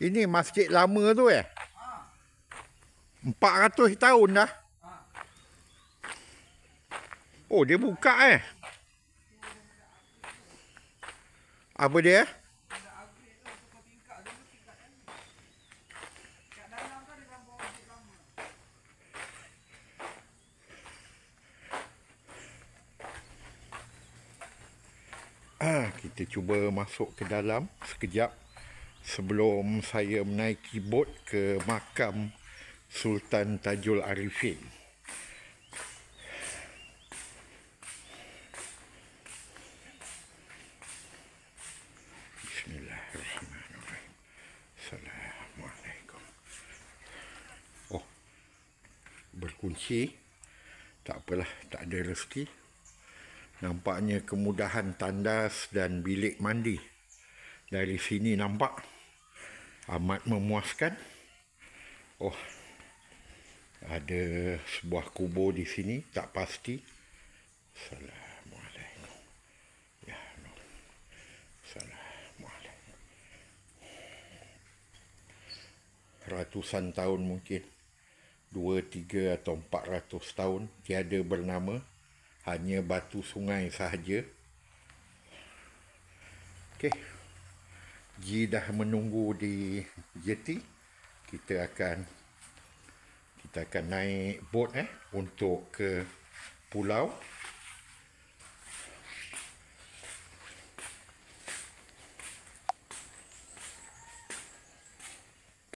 Ini masjid lama tu 400 tahun dah. Oh, dia buka Apa dia? Kita cuba masuk ke dalam sekejap sebelum saya menaiki bot ke makam Sultan Tajul Arifin. Bismillahirrahmanirrahim. Assalamualaikum. Oh, berkunci. Tak apalah, tak ada rezeki. Nampaknya kemudahan tandas dan bilik mandi. Dari sini nampak amat memuaskan. Oh, ada sebuah kubur di sini, tak pasti. Assalamualaikum. Ya Allah. Assalamualaikum. Ratusan tahun mungkin. 2, 3 atau 400 tahun tiada bernama. Hanya batu sungai sahaja. Okey. Ji dah menunggu di jeti. Kita akan naik bot untuk ke pulau.